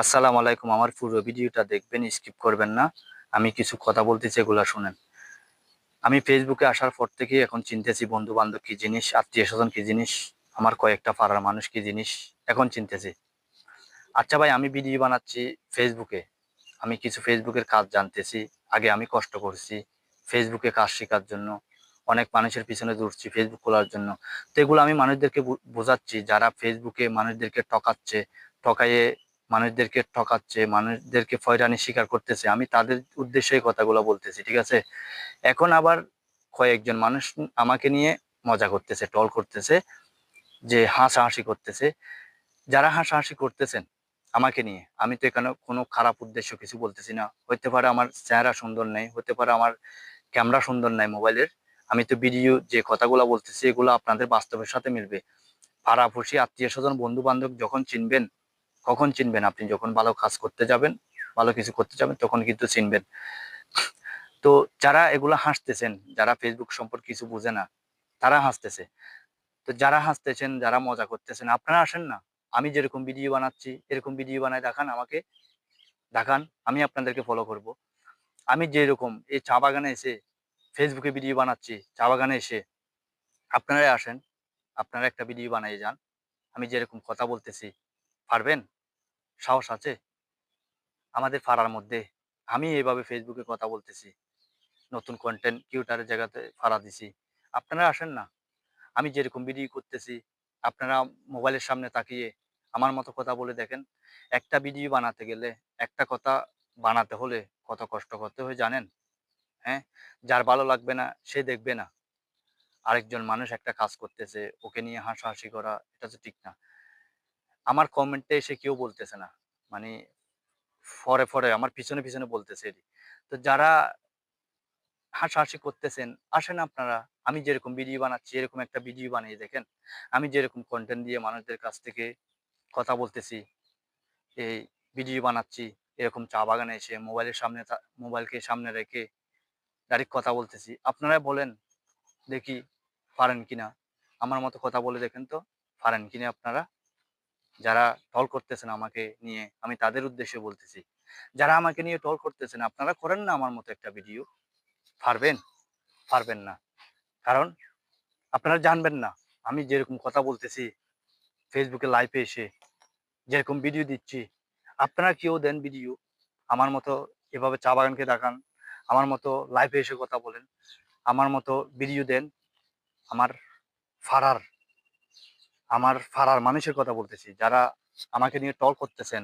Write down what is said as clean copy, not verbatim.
আসসালামু আলাইকুম। আমার পুরো ভিডিওটা দেখবেন, স্কিপ করবেন না। আমি কিছু কথা বলতেছি, এগুলা শুনেন। আমি ফেসবুকে আসার পর থেকেই এখন চিনতেছি বন্ধু বান্ধব কি জিনিস, আত্মীয় স্বজন কি জিনিস, আমার কয়েকটা পাড়ার মানুষ কি জিনিস, এখন চিনতেছি। আচ্ছা ভাই, আমি ভিডিও বানাচ্ছি ফেসবুকে, আমি কিছু ফেসবুকের কাজ জানতেছি। আগে আমি কষ্ট করছি ফেসবুকে কাজ শেখার জন্য, অনেক মানুষের পিছনে দৌড়ছি ফেসবুক খোলার জন্য। তো এগুলো আমি মানুষদেরকে বোঝাচ্ছি, যারা ফেসবুকে মানুষদেরকে ঠকাচ্ছে, ঠকাইয়ে মানুষদেরকে ফয়রানি স্বীকার করতেছে, আমি তাদের উদ্দেশ্যে এই কথাগুলো বলতেছি, ঠিক আছে? এখন আবার কয়েকজন মানুষ আমাকে নিয়ে মজা করতেছে, টল করতেছে, যে হাসাহাসি করতেছে। যারা হাসাহাসি করতেছেন আমাকে নিয়ে, আমি তো এখানে কোনো খারাপ উদ্দেশ্য কিছু বলতেছি না। হতে পারে আমার চেহারা সুন্দর নেই, হতে পারে আমার ক্যামেরা সুন্দর নাই মোবাইলের। আমি তো ভিডিও যে কথাগুলো বলতেছি এগুলো আপনাদের বাস্তবের সাথে মিলবে। পাড়াপড়শি, আত্মীয় স্বজন, বন্ধু বান্ধব যখন চিনবেন, কখন চিনবেন? আপনি যখন ভালো কাজ করতে যাবেন, ভালো কিছু করতে যাবেন, তখন কিন্তু চিনবেন। তো যারা এগুলো হাসতেছেন, যারা ফেসবুক সম্পর্কে কিছু বোঝে না, তারা হাসতেছে। তো যারা হাসতেছেন, যারা মজা করতেছেন, আপনারা আসেন না। আমি যেরকম ভিডিও বানাচ্ছি এরকম ভিডিও বানায় দেখান, আমাকে দেখান, আমি আপনাদেরকে ফলো করব। আমি যেরকম এই চা বাগানে এসে ফেসবুকে ভিডিও বানাচ্ছি, চা বাগানে এসে আপনারাই আসেন, আপনারা একটা ভিডিও বানিয়ে যান। আমি যেরকম কথা বলতেছি, পারবেন? সাহস আছে আমাদের পাড়ার মধ্যে? আমি এইভাবে ফেসবুকে কথা বলতেছি, নতুন কন্টেন্ট ক্রিয়েটরের জায়গাতে ফাড়া দিছি। আপনারা আসেন না। আমি যেরকম ভিডিও করতেছি, আপনারা মোবাইলের সামনে তাকিয়ে আমার মতো কথা বলে দেখেন। একটা ভিডিও বানাতে গেলে, একটা কথা বানাতে হলে কত কষ্ট করতে হয় জানেন? হ্যাঁ, যার ভালো লাগবে না সে দেখবে না। আরেকজন মানুষ একটা কাজ করতেছে, ওকে নিয়ে হাসাহাসি করা, এটা তো ঠিক না। আমার কমেন্টে এসে কেউ বলতেছে না, মানে ফরে ফরে আমার পিছনে পিছনে বলতেছে এরই। তো যারা হাসাহাসি করতেছেন, আসেন আপনারা। আমি যেরকম ভিডিও বানাচ্ছি এরকম একটা ভিডিও বানিয়ে দেখেন। আমি যেরকম কন্টেন্ট দিয়ে মানুষদের কাছ থেকে কথা বলতেছি, এই ভিডিও বানাচ্ছি, এরকম চা বাগানে এসে মোবাইলকে সামনে রেখে ডাইরেক্ট কথা বলতেছি। আপনারা বলেন দেখি, পারেন কিনা? আমার মতো কথা বলে দেখেন তো, পারেন কিনা আপনারা? যারা টল করতেছেন আমাকে নিয়ে, আমি তাদের উদ্দেশ্যে বলতেছি। যারা আমাকে নিয়ে টল করতেছেন, আপনারা করেন না আমার মতো একটা ভিডিও। পারবেন? পারবেন না। কারণ আপনারা জানবেন না আমি যেরকম কথা বলতেছি ফেসবুকে লাইভে এসে, যেরকম ভিডিও দিচ্ছি, আপনারা কেউ দেন ভিডিও আমার মতো, এভাবে চা বাগানকে দেখান, আমার মতো লাইভে এসে কথা বলেন, আমার মতো ভিডিও দেন। আমার ফাড়ার আমার ফাড়ার মানুষের কথা বলতেছি, যারা আমাকে নিয়ে টল করতেছেন,